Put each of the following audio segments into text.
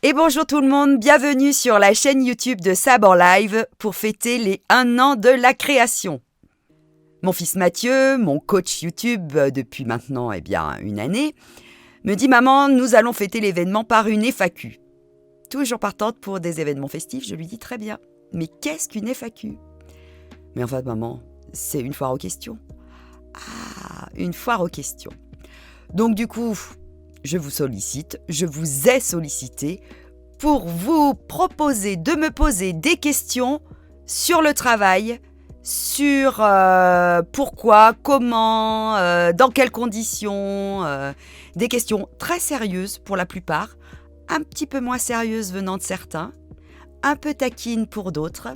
Et bonjour tout le monde, bienvenue sur la chaîne YouTube de Sab en live pour fêter les 1 an de la création. Mon fils Mathieu, mon coach YouTube depuis maintenant 1 année, me dit « Maman, nous allons fêter l'événement par une FAQ ». Toujours partante pour des événements festifs, je lui dis « Très bien, mais qu'est-ce qu'une FAQ ?» Mais en fait maman, c'est une foire aux questions. Ah, une foire aux questions. Donc du coup, je vous ai sollicité pour vous proposer de me poser des questions sur le travail, sur pourquoi, comment, dans quelles conditions, des questions très sérieuses pour la plupart, un petit peu moins sérieuses venant de certains, un peu taquines pour d'autres.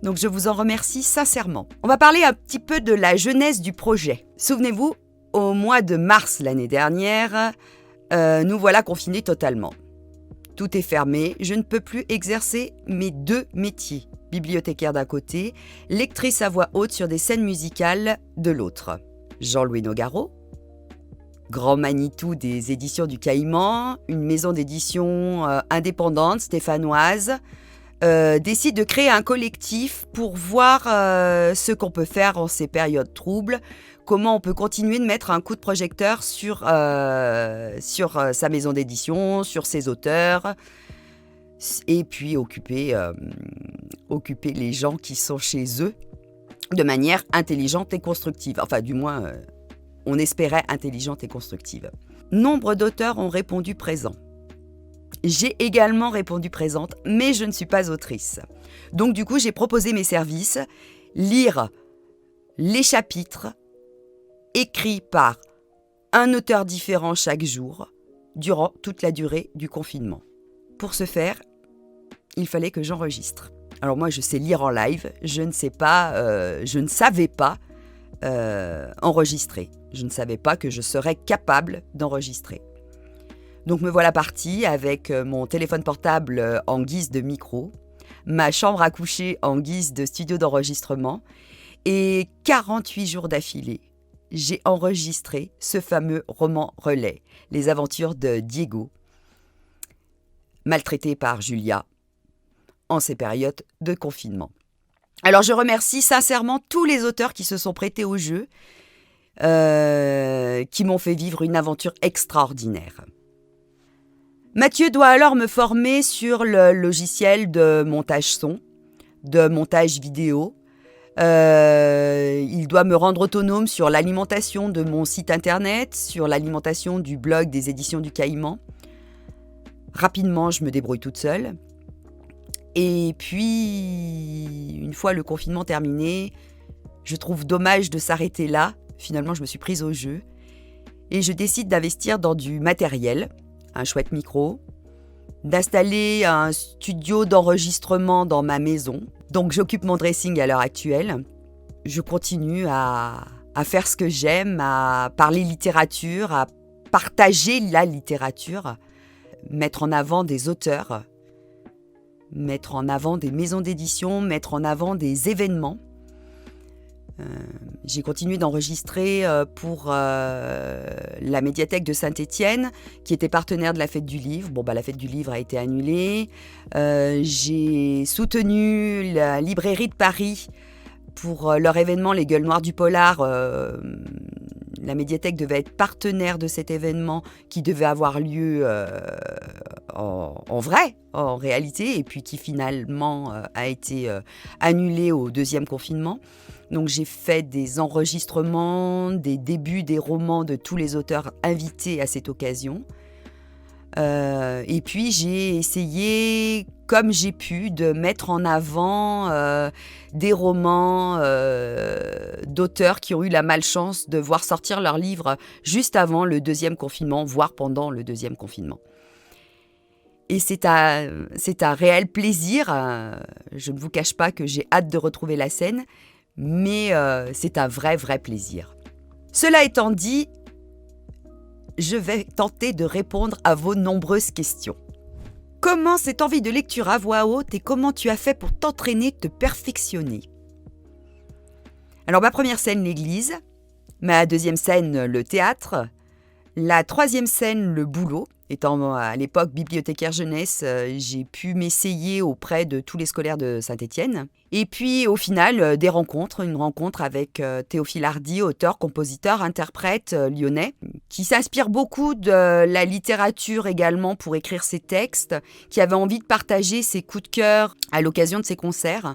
Donc je vous en remercie sincèrement. On va parler un petit peu de la genèse du projet. Souvenez-vous, au mois de mars l'année dernière, nous voilà confinés totalement. Tout est fermé, je ne peux plus exercer mes 2 métiers. Bibliothécaire d'un côté, lectrice à voix haute sur des scènes musicales de l'autre. Jean-Louis Nogaro, grand Manitou des éditions du Caïman, une maison d'édition indépendante, stéphanoise, décide de créer un collectif pour voir ce qu'on peut faire en ces périodes troubles, comment on peut continuer de mettre un coup de projecteur sur sa maison d'édition, sur ses auteurs, et puis occuper les gens qui sont chez eux de manière intelligente et constructive. Enfin, du moins, on espérait intelligente et constructive. Nombre d'auteurs ont répondu présent. J'ai également répondu présente, mais je ne suis pas autrice. Donc du coup, j'ai proposé mes services, lire les chapitres écrits par un auteur différent chaque jour, durant toute la durée du confinement. Pour ce faire, il fallait que j'enregistre. Alors moi, je sais lire en live, je ne savais pas enregistrer. Je ne savais pas que je serais capable d'enregistrer. Donc me voilà partie avec mon téléphone portable en guise de micro, ma chambre à coucher en guise de studio d'enregistrement, et 48 jours d'affilée, j'ai enregistré ce fameux roman relais, Les aventures de Diego, maltraité par Julia en ces périodes de confinement. Alors je remercie sincèrement tous les auteurs qui se sont prêtés au jeu, qui m'ont fait vivre une aventure extraordinaire. Mathieu doit alors me former sur le logiciel de montage son, de montage vidéo. Il doit me rendre autonome sur l'alimentation de mon site internet, sur l'alimentation du blog des éditions du Caïman. Rapidement, je me débrouille toute seule. Et puis, une fois le confinement terminé, je trouve dommage de s'arrêter là. Finalement, je me suis prise au jeu. Et je décide d'investir dans du matériel, un chouette micro, d'installer un studio d'enregistrement dans ma maison. Donc j'occupe mon dressing à l'heure actuelle. Je continue à faire ce que j'aime, à parler littérature, à partager la littérature, mettre en avant des auteurs, mettre en avant des maisons d'édition, mettre en avant des événements. J'ai continué d'enregistrer pour la médiathèque de Saint-Étienne, qui était partenaire de la Fête du Livre. La Fête du Livre a été annulée. J'ai soutenu la librairie de Paris pour leur événement Les Gueules Noires du Polar. La médiathèque devait être partenaire de cet événement qui devait avoir lieu en vrai, en réalité, et puis qui finalement a été annulé au 2e confinement. Donc j'ai fait des enregistrements, des débuts des romans de tous les auteurs invités à cette occasion. Et puis j'ai essayé, comme j'ai pu, de mettre en avant des romans d'auteurs qui ont eu la malchance de voir sortir leurs livres juste avant le 2e confinement, voire pendant le 2e confinement. Et c'est un réel plaisir. Je ne vous cache pas que j'ai hâte de retrouver la scène, mais c'est un vrai plaisir. Cela étant dit, je vais tenter de répondre à vos nombreuses questions. Comment cette envie de lecture à voix haute et comment tu as fait pour t'entraîner, te perfectionner ? Alors ma première scène, l'église, ma deuxième scène, le théâtre, la troisième scène, le boulot, Étant à l'époque bibliothécaire jeunesse, j'ai pu m'essayer auprès de tous les scolaires de Saint-Étienne. Et puis au final, une rencontre avec Théophile Hardy, auteur, compositeur, interprète lyonnais, qui s'inspire beaucoup de la littérature également pour écrire ses textes, qui avait envie de partager ses coups de cœur à l'occasion de ses concerts.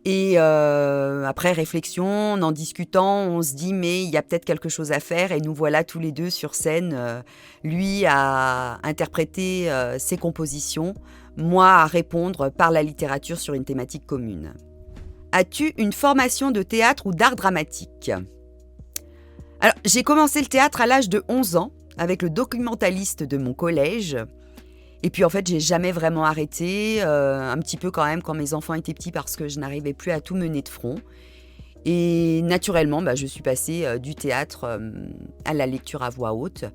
Et après réflexion, en discutant, on se dit mais il y a peut-être quelque chose à faire et nous voilà tous les deux sur scène, lui à interpréter ses compositions, moi à répondre par la littérature sur une thématique commune. As-tu une formation de théâtre ou d'art dramatique ? Alors, j'ai commencé le théâtre à l'âge de 11 ans avec le documentaliste de mon collège. Et puis en fait, j'ai jamais vraiment arrêté, un petit peu quand même quand mes enfants étaient petits parce que je n'arrivais plus à tout mener de front. Et naturellement, je suis passée du théâtre à la lecture à voix haute.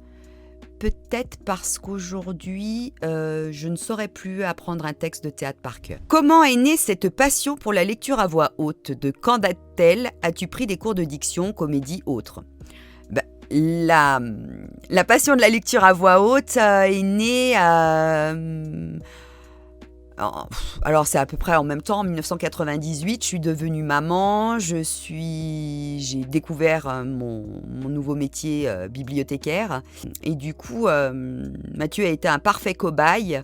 Peut-être parce qu'aujourd'hui, je ne saurais plus apprendre un texte de théâtre par cœur. Comment est née cette passion pour la lecture à voix haute ? De quand date-t-elle ? As-tu pris des cours de diction, comédie, autres ? La passion de la lecture à voix haute est née alors c'est à peu près en même temps, en 1998, je suis devenue maman, j'ai découvert mon nouveau métier bibliothécaire et du coup Mathieu a été un parfait cobaye,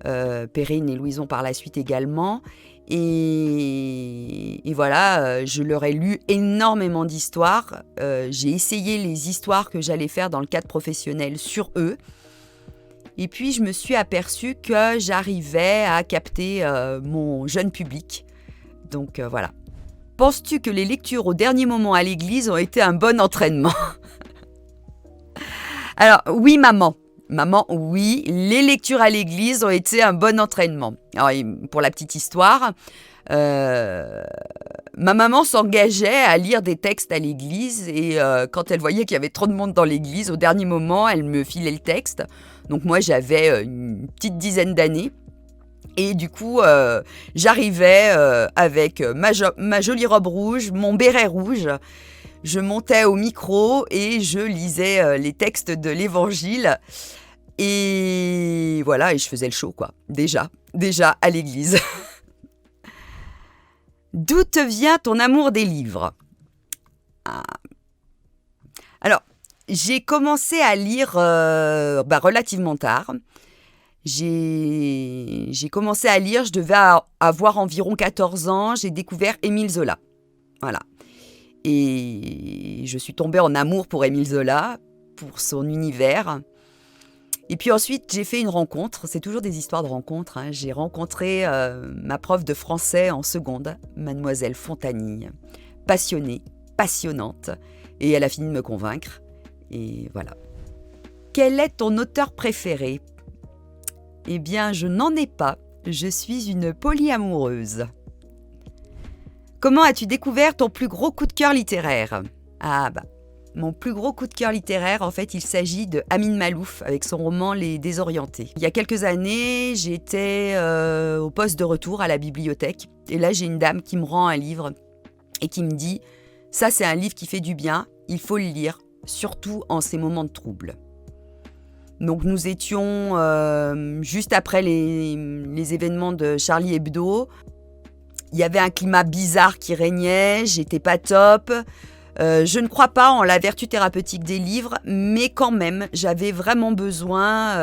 Perrine et Louison par la suite également. Et voilà, je leur ai lu énormément d'histoires. J'ai essayé les histoires que j'allais faire dans le cadre professionnel sur eux. Et puis, je me suis aperçue que j'arrivais à capter mon jeune public. Donc, voilà. Penses-tu que les lectures au dernier moment à l'église ont été un bon entraînement ? Alors, oui, maman. Maman, oui, les lectures à l'église ont été un bon entraînement. Alors, pour la petite histoire, ma maman s'engageait à lire des textes à l'église et quand elle voyait qu'il y avait trop de monde dans l'église, au dernier moment, elle me filait le texte. Donc moi, j'avais une petite dizaine d'années. Et du coup, j'arrivais avec ma jolie robe rouge, mon béret rouge. Je montais au micro et je lisais les textes de l'Évangile. Et voilà, et je faisais le show, quoi. Déjà à l'église. D'où te vient ton amour des livres ? Alors, j'ai commencé à lire relativement tard. J'ai commencé à lire, je devais avoir environ 14 ans. J'ai découvert Émile Zola. Voilà. Et je suis tombée en amour pour Émile Zola, pour son univers. Et puis ensuite, j'ai fait une rencontre. C'est toujours des histoires de rencontres. J'ai rencontré ma prof de français en seconde, mademoiselle Fontanille. Passionnée, passionnante. Et elle a fini de me convaincre. Et voilà. Quel est ton auteur préféré ? Eh bien, je n'en ai pas. Je suis une polyamoureuse. Comment as-tu découvert ton plus gros coup de cœur littéraire ? Mon plus gros coup de cœur littéraire, en fait, il s'agit de Amin Maalouf avec son roman Les Désorientés. Il y a quelques années, j'étais au poste de retour à la bibliothèque. Et là, j'ai une dame qui me rend un livre et qui me dit « Ça, c'est un livre qui fait du bien, il faut le lire, surtout en ces moments de trouble. » Donc nous étions juste après les événements de Charlie Hebdo. Il y avait un climat bizarre qui régnait, j'étais pas top. Je ne crois pas en la vertu thérapeutique des livres, mais quand même, j'avais vraiment besoin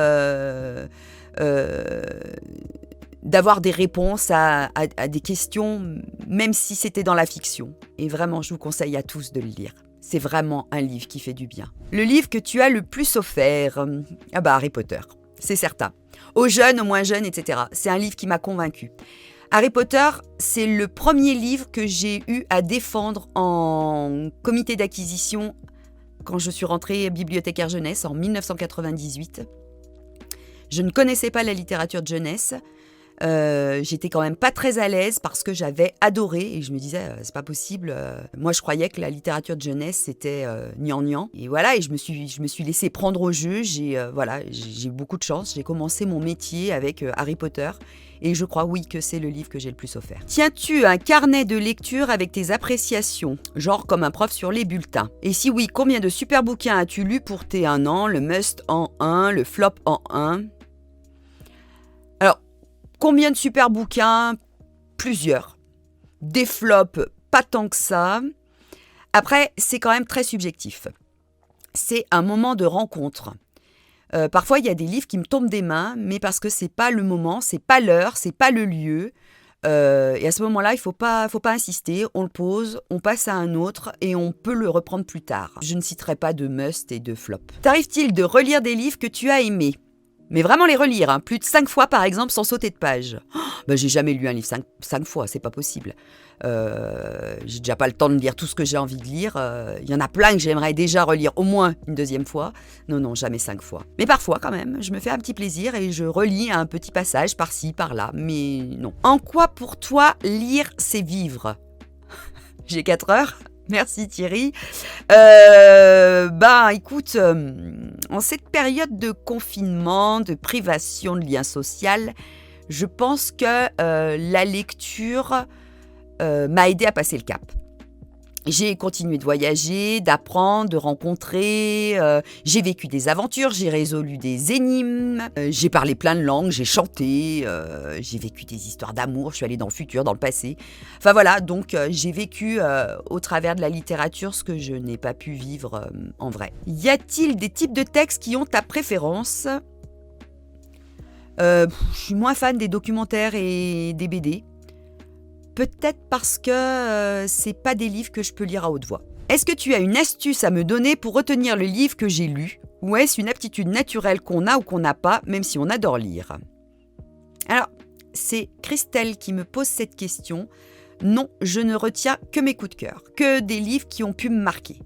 d'avoir des réponses à des questions, même si c'était dans la fiction. Et vraiment, je vous conseille à tous de le lire. C'est vraiment un livre qui fait du bien. Le livre que tu as le plus offert ? Harry Potter, c'est certain. Aux jeunes, aux moins jeunes, etc. C'est un livre qui m'a convaincue. Harry Potter, c'est le premier livre que j'ai eu à défendre en comité d'acquisition quand je suis rentrée bibliothécaire jeunesse en 1998. Je ne connaissais pas la littérature de jeunesse. J'étais quand même pas très à l'aise parce que j'avais adoré et je me disais c'est pas possible. Moi je croyais que la littérature de jeunesse c'était gnangnan et voilà et je me suis laissée prendre au jeu. J'ai eu beaucoup de chance. J'ai commencé mon métier avec Harry Potter et je crois oui que c'est le livre que j'ai le plus offert. Tiens-tu un carnet de lecture avec tes appréciations, genre comme un prof sur les bulletins? Et si oui, combien de super bouquins as-tu lu pour tes 1 an? Le must en 1, le flop en 1. Alors, combien de super bouquins? Plusieurs. Des flops, pas tant que ça. Après, c'est quand même très subjectif. C'est un moment de rencontre. Parfois, il y a des livres qui me tombent des mains, mais parce que c'est pas le moment, c'est pas l'heure, c'est pas le lieu. Et à ce moment-là, il faut pas insister, on le pose, on passe à un autre et on peut le reprendre plus tard. Je ne citerai pas de must et de flop. T'arrive-t-il de relire des livres que tu as aimés? Mais vraiment les relire, hein, plus de 5 fois par exemple sans sauter de page. J'ai jamais lu un livre 5 fois, c'est pas possible. J'ai déjà pas le temps de lire tout ce que j'ai envie de lire. Il y en a plein que j'aimerais déjà relire au moins une deuxième fois. Non, jamais 5 fois. Mais parfois quand même, je me fais un petit plaisir et je relis un petit passage par-ci, par-là. Mais non. En quoi pour toi lire c'est vivre? J'ai 4 heures. Merci Thierry. Écoute, en cette période de confinement, de privation de lien social, je pense que la lecture m'a aidé à passer le cap. J'ai continué de voyager, d'apprendre, de rencontrer, j'ai vécu des aventures, j'ai résolu des énigmes, j'ai parlé plein de langues, j'ai chanté, j'ai vécu des histoires d'amour, je suis allée dans le futur, dans le passé. Enfin voilà, donc j'ai vécu au travers de la littérature ce que je n'ai pas pu vivre en vrai. Y a-t-il des types de textes qui ont ta préférence? Je suis moins fan des documentaires et des BD. Peut-être parce que c'est pas des livres que je peux lire à haute voix. Est-ce que tu as une astuce à me donner pour retenir le livre que j'ai lu? Ou est-ce une aptitude naturelle qu'on a ou qu'on n'a pas, même si on adore lire? Alors, c'est Christelle qui me pose cette question. Non, je ne retiens que mes coups de cœur, que des livres qui ont pu me marquer.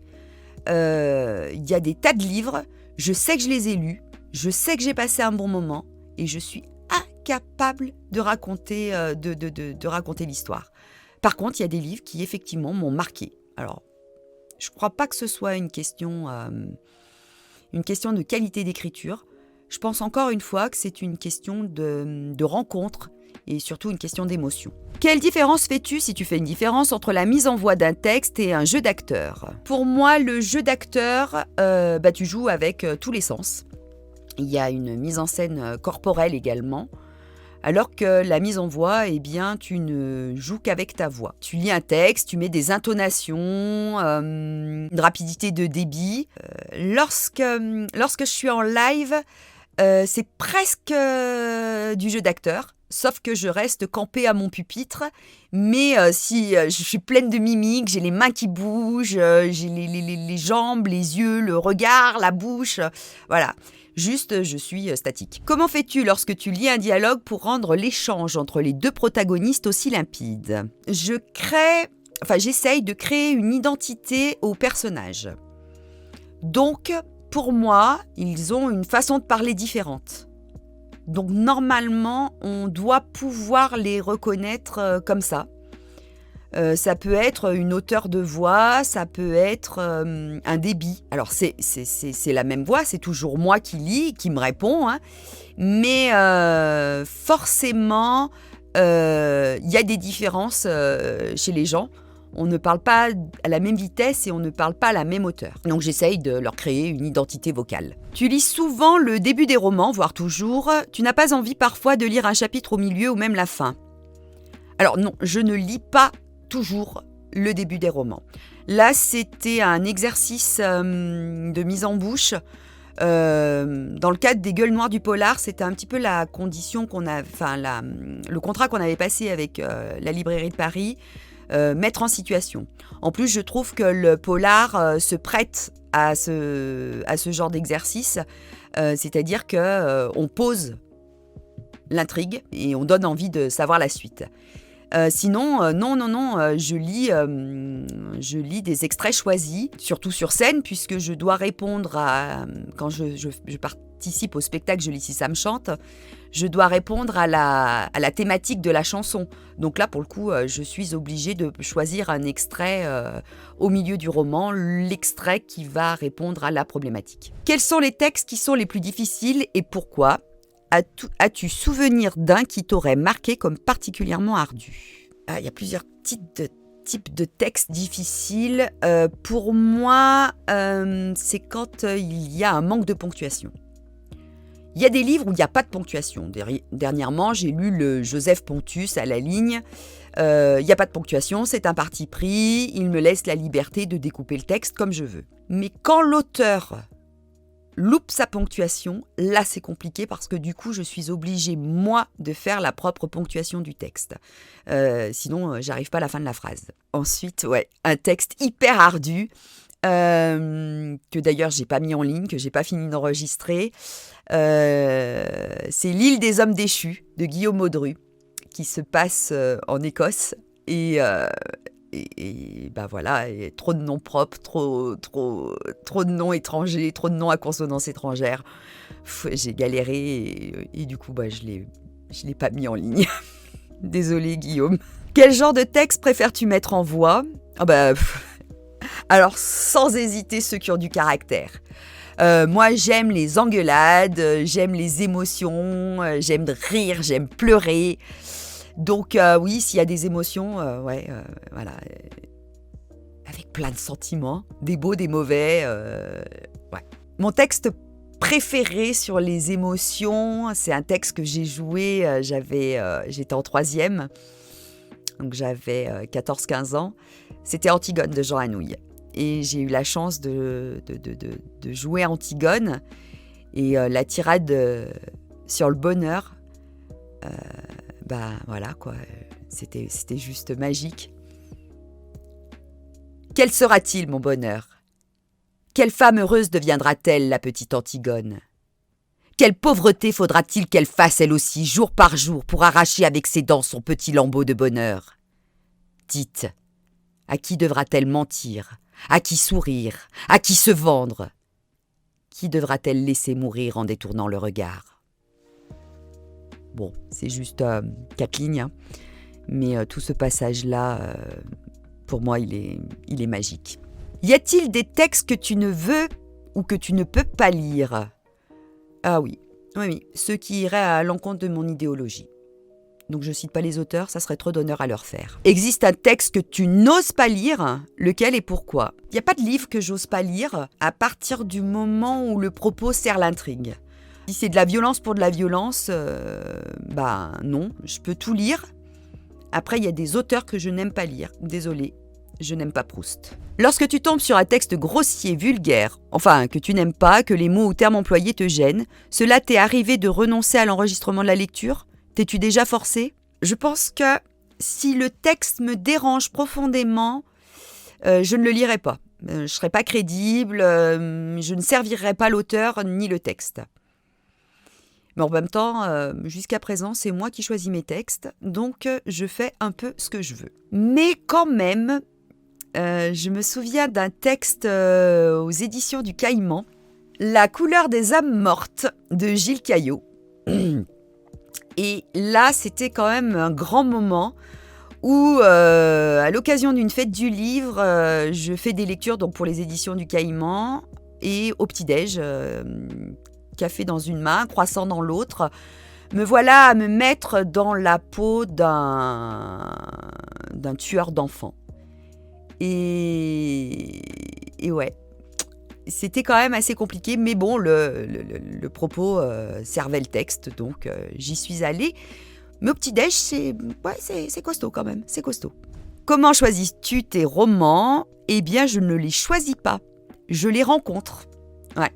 Il y a des tas de livres, je sais que je les ai lus, je sais que j'ai passé un bon moment, et je suis incapable de raconter, de raconter l'histoire. Par contre, il y a des livres qui effectivement m'ont marqué. Alors, je ne crois pas que ce soit une question de qualité d'écriture. Je pense encore une fois que c'est une question de rencontre et surtout une question d'émotion. Quelle différence fais-tu, si tu fais une différence, entre la mise en voix d'un texte et un jeu d'acteur? Pour moi, le jeu d'acteur, tu joues avec tous les sens. Il y a une mise en scène corporelle également. Alors que la mise en voix, tu ne joues qu'avec ta voix. Tu lis un texte, tu mets des intonations, une rapidité de débit. Lorsque je suis en live, c'est presque du jeu d'acteur, sauf que je reste campée à mon pupitre. Mais si je suis pleine de mimiques, j'ai les mains qui bougent, j'ai les jambes, les yeux, le regard, la bouche, voilà. Juste, je suis statique. Comment fais-tu lorsque tu lis un dialogue pour rendre l'échange entre les deux protagonistes aussi limpide? J'essaye de créer une identité aux personnages. Donc, pour moi, ils ont une façon de parler différente. Donc, normalement, on doit pouvoir les reconnaître comme ça. Ça peut être une hauteur de voix, ça peut être un débit. Alors, c'est la même voix, c'est toujours moi qui lis, qui me répond, hein. Mais forcément, il y a des différences chez les gens. On ne parle pas à la même vitesse et on ne parle pas à la même hauteur. Donc, j'essaye de leur créer une identité vocale. Tu lis souvent le début des romans, voire toujours. Tu n'as pas envie parfois de lire un chapitre au milieu ou même la fin? Alors non, je ne lis pas toujours le début des romans. Là, c'était un exercice de mise en bouche. Dans le cadre des Gueules Noires du Polar, c'était un petit peu la condition le contrat qu'on avait passé avec la librairie de Paris, mettre en situation. En plus, je trouve que le polar se prête à ce genre d'exercice, c'est-à-dire qu'on pose l'intrigue et on donne envie de savoir la suite. Sinon, non, je lis des extraits choisis, surtout sur scène, puisque je dois répondre quand je participe au spectacle Je lis si ça me chante, je dois répondre à la thématique de la chanson. Donc là, pour le coup, je suis obligée de choisir un extrait au milieu du roman, l'extrait qui va répondre à la problématique. Quels sont les textes qui sont les plus difficiles et pourquoi ? As-tu souvenir d'un qui t'aurait marqué comme particulièrement ardu ? Il y a plusieurs types de textes difficiles. Pour moi, c'est quand il y a un manque de ponctuation. Il y a des livres où il n'y a pas de ponctuation. Dernièrement, j'ai lu le Joseph Pontus à la ligne. Il n'y a pas de ponctuation, c'est un parti pris. Il me laisse la liberté de découper le texte comme je veux. Mais quand l'auteur loupe sa ponctuation, là c'est compliqué parce que du coup je suis obligée moi de faire la propre ponctuation du texte. Sinon j'arrive pas à la fin de la phrase. Ensuite, un texte hyper ardu que d'ailleurs j'ai pas mis en ligne, que j'ai pas fini d'enregistrer. C'est L'île des hommes déchus de Guillaume Audru qui se passe en Écosse et voilà, et trop de noms propres, trop de noms étrangers, trop de noms à consonance étrangère. J'ai galéré et du coup, je l'ai pas mis en ligne. Désolée, Guillaume. Quel genre de texte préfères-tu mettre en voix ? Alors, sans hésiter, ceux qui ont du caractère. Moi, j'aime les engueulades, j'aime les émotions, j'aime rire, j'aime pleurer. Donc oui, s'il y a des émotions, voilà, avec plein de sentiments, des beaux, des mauvais, ouais. Mon texte préféré sur les émotions, c'est un texte que j'ai joué, j'étais en 3e, donc j'avais 14-15 ans, c'était Antigone de Jean Anouilh. Et j'ai eu la chance de jouer Antigone, et la tirade sur le bonheur, voilà quoi, c'était juste magique. Quel sera-t-il mon bonheur ? Quelle femme heureuse deviendra-t-elle la petite Antigone ? Quelle pauvreté faudra-t-il qu'elle fasse elle aussi, jour par jour, pour arracher avec ses dents son petit lambeau de bonheur ? Dites, à qui devra-t-elle mentir ? À qui sourire ? À qui se vendre ? Qui devra-t-elle laisser mourir en détournant le regard ? Bon, c'est juste 4 lignes, hein. Mais tout ce passage-là, pour moi, il est magique. Y a-t-il des textes que tu ne veux ou que tu ne peux pas lire ? Ah oui, ceux qui iraient à l'encontre de mon idéologie. Donc je cite pas les auteurs, ça serait trop d'honneur à leur faire. Existe un texte que tu n'oses pas lire, lequel et pourquoi ? Il n'y a pas de livre que j'ose pas lire à partir du moment où le propos sert l'intrigue. Si c'est de la violence pour de la violence, non, je peux tout lire. Après, il y a des auteurs que je n'aime pas lire. Désolée, je n'aime pas Proust. Lorsque tu tombes sur un texte grossier, vulgaire, enfin que tu n'aimes pas, que les mots ou termes employés te gênent, cela t'est arrivé de renoncer à l'enregistrement de la lecture ? T'es-tu déjà forcé ? Je pense que si le texte me dérange profondément, je ne le lirai pas. Je ne serai pas crédible, je ne servirai pas l'auteur ni le texte. Mais en même temps, jusqu'à présent, c'est moi qui choisis mes textes, donc je fais un peu ce que je veux. Mais quand même, je me souviens d'un texte aux éditions du Caïman, La couleur des âmes mortes de Gilles Caillot. Et là, c'était quand même un grand moment où, à l'occasion d'une fête du livre, je fais des lectures donc, pour les éditions du Caïman et au petit-déj, café dans une main, croissant dans l'autre. Me voilà à me mettre dans la peau d'un tueur d'enfants. Et ouais, c'était quand même assez compliqué, mais bon, le propos servait le texte, donc j'y suis allée. Mais au petit-déj, c'est costaud quand même, c'est costaud. Comment choisis-tu tes romans ? Eh bien, je ne les choisis pas, je les rencontre. Ouais.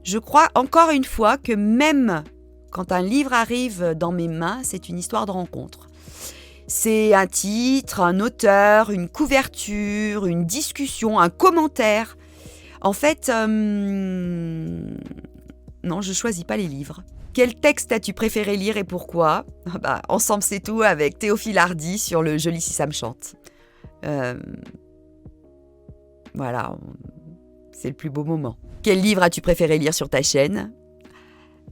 Je crois encore une fois que même quand un livre arrive dans mes mains, c'est une histoire de rencontre. C'est un titre, un auteur, une couverture, une discussion, un commentaire. En fait, non, je choisis pas les livres. Quel texte as-tu préféré lire et pourquoi ? Ensemble c'est tout avec Théophile Hardy sur le Joli si ça me chante. Voilà, c'est le plus beau moment. Quel livre as-tu préféré lire sur ta chaîne ?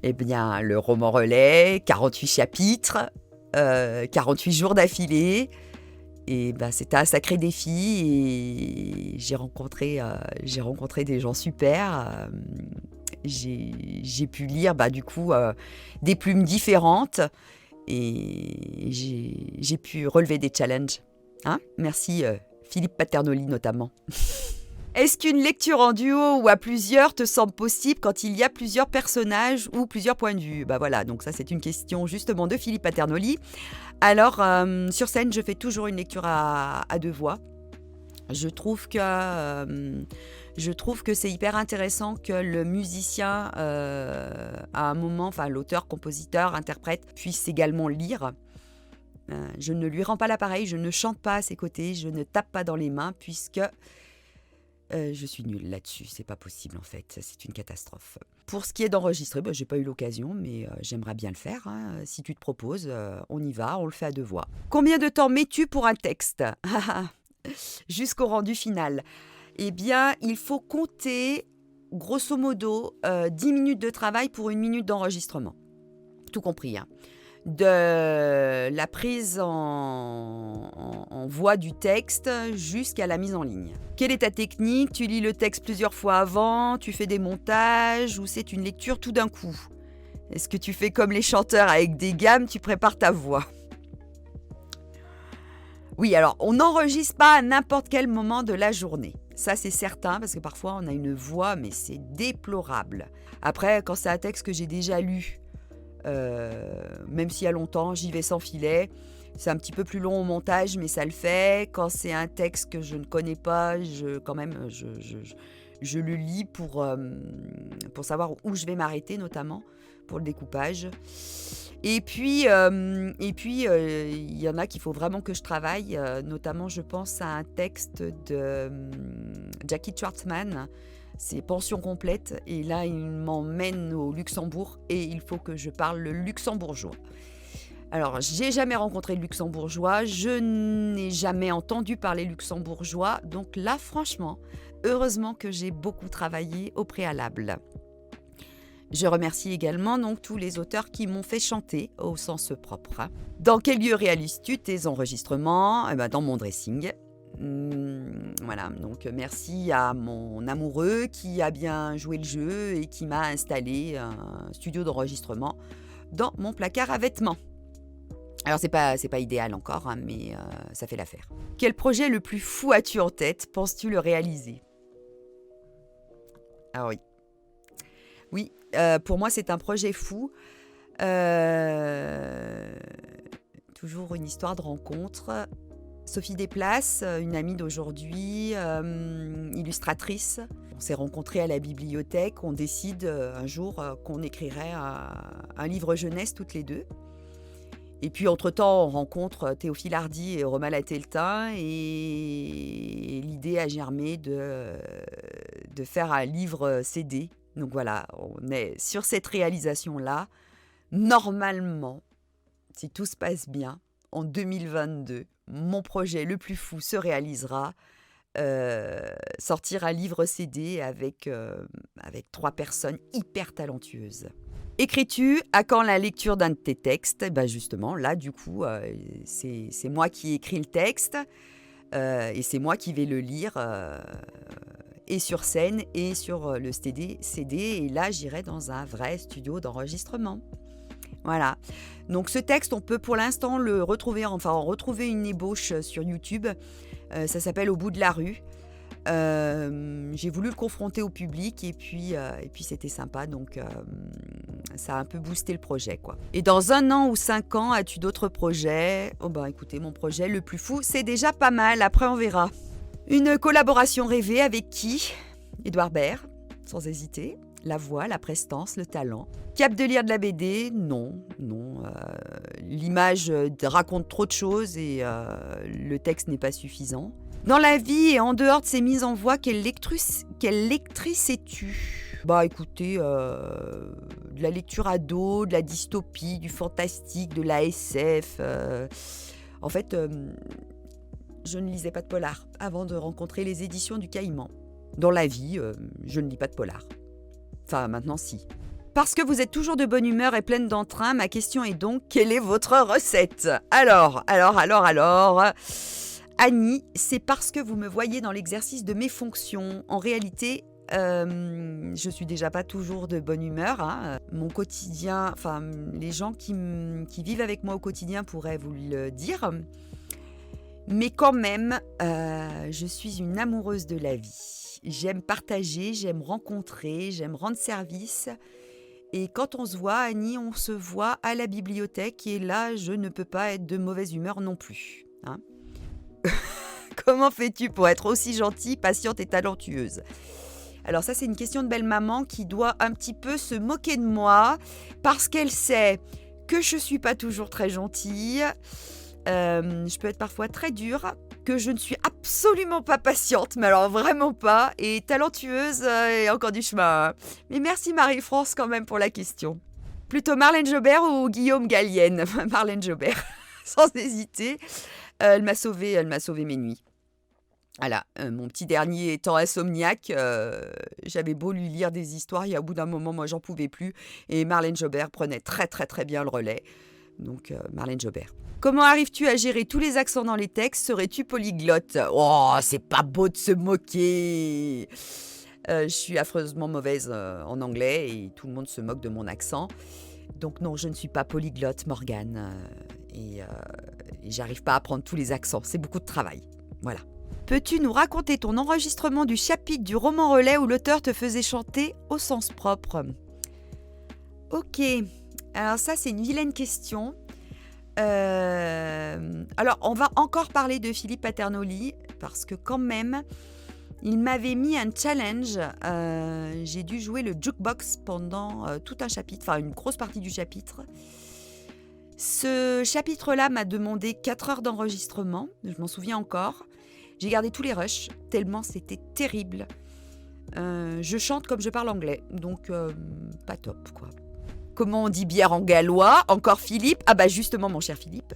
Eh bien, le roman relais, 48 chapitres, 48 jours d'affilée. Et c'était un sacré défi et j'ai rencontré des gens super. J'ai pu lire des plumes différentes et j'ai pu relever des challenges. Merci Philippe Paternoli notamment. Est-ce qu'une lecture en duo ou à plusieurs te semble possible quand il y a plusieurs personnages ou plusieurs points de vue ? Voilà, donc ça c'est une question justement de Philippe Paternoli. Alors, sur scène, je fais toujours une lecture à deux voix. Je trouve que c'est hyper intéressant que le musicien, à un moment, l'auteur, compositeur, interprète, puisse également lire. Je ne lui rends pas l'appareil, je ne chante pas à ses côtés, je ne tape pas dans les mains puisque je suis nulle là-dessus, c'est pas possible en fait, c'est une catastrophe. Pour ce qui est d'enregistrer, j'ai pas eu l'occasion, mais j'aimerais bien le faire. Si tu te proposes, on y va, on le fait à deux voix. Combien de temps mets-tu pour un texte ? Jusqu'au rendu final. Eh bien, il faut compter, grosso modo, 10 minutes de travail pour 1 minute d'enregistrement. Tout compris, de la prise en voix du texte jusqu'à la mise en ligne. Quelle est ta technique ? Tu lis le texte plusieurs fois avant, tu fais des montages ou c'est une lecture tout d'un coup ? Est-ce que tu fais comme les chanteurs avec des gammes, tu prépares ta voix ? Oui, alors on n'enregistre pas à n'importe quel moment de la journée. Ça, c'est certain, parce que parfois on a une voix, mais c'est déplorable. Après, quand c'est un texte que j'ai déjà lu, même s'il y a longtemps, j'y vais sans filet. C'est un petit peu plus long au montage, mais ça le fait. Quand c'est un texte que je ne connais pas, je le lis pour savoir où je vais m'arrêter, notamment pour le découpage. Et puis, il y en a qu'il faut vraiment que je travaille. Notamment, je pense à un texte de Jackie Schwartzman. C'est pension complète et là il m'emmène au Luxembourg et il faut que je parle le luxembourgeois. Alors j'ai jamais rencontré le luxembourgeois, je n'ai jamais entendu parler luxembourgeois, donc là franchement, heureusement que j'ai beaucoup travaillé au préalable. Je remercie également donc tous les auteurs qui m'ont fait chanter au sens propre. Dans quel lieu réalises-tu tes enregistrements ? Dans mon dressing. Voilà, donc merci à mon amoureux qui a bien joué le jeu et qui m'a installé un studio d'enregistrement dans mon placard à vêtements. Alors c'est pas idéal encore, mais ça fait l'affaire. Quel projet le plus fou as-tu en tête ? Penses-tu le réaliser ? Ah oui, pour moi c'est un projet fou. Toujours une histoire de rencontre. Sophie Desplaces, une amie d'aujourd'hui, illustratrice. On s'est rencontrés à la bibliothèque. On décide un jour qu'on écrirait un livre jeunesse toutes les deux. Et puis, entre-temps, on rencontre Théophile Hardy et Romain Lateltin. Et l'idée a germé de faire un livre CD. Donc voilà, on est sur cette réalisation-là. Normalement, si tout se passe bien, en 2022, mon projet le plus fou se réalisera, sortir un livre CD avec 3 personnes hyper talentueuses. Écris-tu à quand la lecture d'un de tes textes ? Justement, là, du coup, c'est moi qui écris le texte et c'est moi qui vais le lire et sur scène et sur le CD. Et là, j'irai dans un vrai studio d'enregistrement. Voilà. Donc ce texte, on peut pour l'instant le retrouver, en retrouver une ébauche sur YouTube. Ça s'appelle Au bout de la rue. J'ai voulu le confronter au public et puis c'était sympa. Donc ça a un peu boosté le projet, quoi. Et dans 1 an ou 5 ans, as-tu d'autres projets ? Écoutez, mon projet le plus fou, c'est déjà pas mal. Après, on verra. Une collaboration rêvée avec qui ? Édouard Baird, sans hésiter. La voix, la prestance, le talent. Cap de lire de la BD ? Non. L'image raconte trop de choses et le texte n'est pas suffisant. Dans la vie et en dehors de ces mises en voix, quelle lectrice es-tu ? Bah écoutez, de la lecture ado, de la dystopie, du fantastique, de la SF. En fait, je ne lisais pas de polar avant de rencontrer les éditions du Caïman. Dans la vie, je ne lis pas de polar. Enfin, maintenant, si. Parce que vous êtes toujours de bonne humeur et pleine d'entrain, ma question est donc, quelle est votre recette ? Alors, Annie, c'est parce que vous me voyez dans l'exercice de mes fonctions. En réalité, je suis déjà pas toujours de bonne humeur. Hein. Mon quotidien, enfin, les gens qui vivent avec moi au quotidien pourraient vous le dire. Mais quand même, je suis une amoureuse de la vie. J'aime partager, j'aime rencontrer, j'aime rendre service. Et quand on se voit, Annie, on se voit à la bibliothèque. Et là, je ne peux pas être de mauvaise humeur non plus. Hein. Comment fais-tu pour être aussi gentille, patiente et talentueuse ? Alors ça, c'est une question de belle maman qui doit un petit peu se moquer de moi parce qu'elle sait que je ne suis pas toujours très gentille. Je peux être parfois très dure, que je ne suis absolument pas patiente, mais alors vraiment pas, et talentueuse et encore du chemin. Mais merci Marie-France quand même pour la question. Plutôt Marlène Jobert ou Guillaume Gallienne ? Marlène Jobert, sans hésiter. Elle m'a sauvé mes nuits. Voilà, mon petit dernier étant insomniaque, j'avais beau lui lire des histoires, et au bout d'un moment, moi, j'en pouvais plus. Et Marlène Jobert prenait très, très, très bien le relais. Donc, Marlène Jobert. Comment arrives-tu à gérer tous les accents dans les textes ? Serais-tu polyglotte ? Oh, c'est pas beau de se moquer. Je suis affreusement mauvaise en anglais et tout le monde se moque de mon accent. Donc non, je ne suis pas polyglotte, Morgane. Et j'arrive pas à apprendre tous les accents. C'est beaucoup de travail. Voilà. Peux-tu nous raconter ton enregistrement du chapitre du roman relais où l'auteur te faisait chanter au sens propre ? Ok, alors ça c'est une vilaine question. Alors on va encore parler de Philippe Paternoli parce que quand même, il m'avait mis un challenge. J'ai dû jouer le jukebox pendant tout un chapitre, enfin une grosse partie du chapitre. Ce chapitre-là m'a demandé 4 heures d'enregistrement, je m'en souviens encore. J'ai gardé tous les rushs, tellement c'était terrible. Je chante comme je parle anglais, donc pas top, quoi. Comment on dit bière en gallois ? Encore Philippe ? Ah bah justement, mon cher Philippe.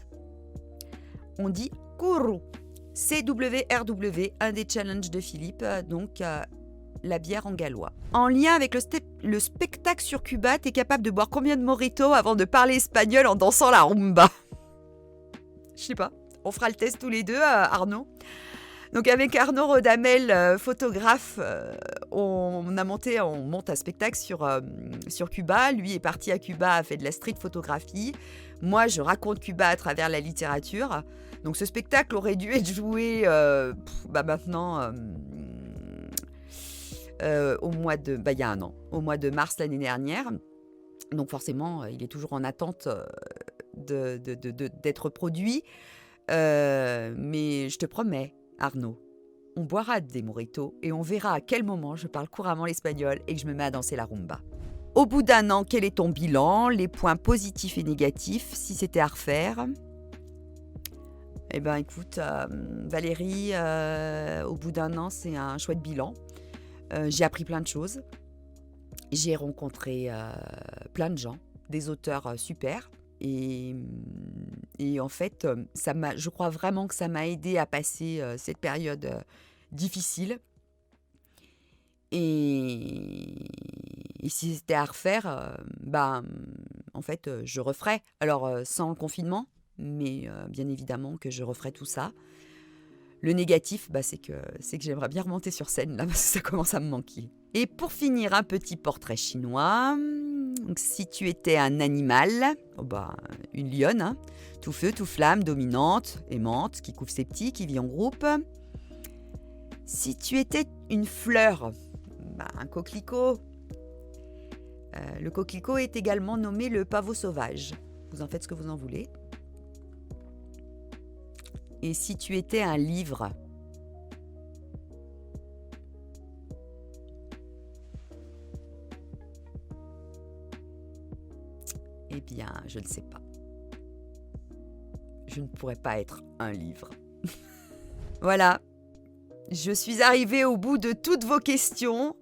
On dit Kourou. CWRW, un des challenges de Philippe, donc la bière en gallois. En lien avec le spectacle sur Cuba, t'es capable de boire combien de mojitos avant de parler espagnol en dansant la rumba ? Je sais pas, on fera le test tous les deux, Arnaud. Donc avec Arnaud Rodamel, photographe, on monte un spectacle sur Cuba. Lui est parti à Cuba, a fait de la street photographie. Moi, je raconte Cuba à travers la littérature. Donc ce spectacle aurait dû être joué maintenant il y a un an, au mois de mars l'année dernière. Donc forcément, il est toujours en attente d'être produit. Mais je te promets, Arnaud, on boira des mojitos et on verra à quel moment je parle couramment l'espagnol et que je me mets à danser la rumba. Au bout d'un an, quel est ton bilan ? Les points positifs et négatifs, si c'était à refaire ? Eh bien, écoute, Valérie, au bout d'un an, c'est un chouette bilan. J'ai appris plein de choses. J'ai rencontré plein de gens, des auteurs super. Et en fait, je crois vraiment que ça m'a aidé à passer cette période difficile. Et si c'était à refaire, en fait, je referais. Alors, sans le confinement, mais bien évidemment que je referais tout ça. Le négatif, c'est que j'aimerais bien remonter sur scène, là, parce que ça commence à me manquer. Et pour finir, un petit portrait chinois. Donc, si tu étais un animal, une lionne, hein, tout feu, tout flamme, dominante, aimante, qui couvre ses petits, qui vit en groupe. Si tu étais une fleur, un coquelicot. Le coquelicot est également nommé le pavot sauvage. Vous en faites ce que vous en voulez. Et si tu étais un livre ? Eh bien, je ne sais pas. Je ne pourrais pas être un livre. Voilà. Je suis arrivée au bout de toutes vos questions.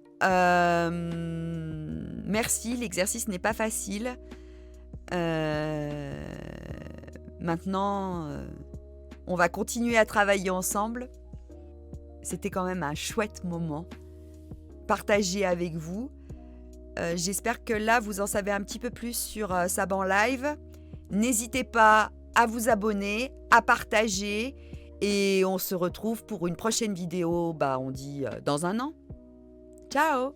Merci, l'exercice n'est pas facile. Maintenant, on va continuer à travailler ensemble. C'était quand même un chouette moment partagé avec vous. J'espère que là, vous en savez un petit peu plus sur Saban Live. N'hésitez pas à vous abonner, à partager et on se retrouve pour une prochaine vidéo, on dit dans un an. Ciao!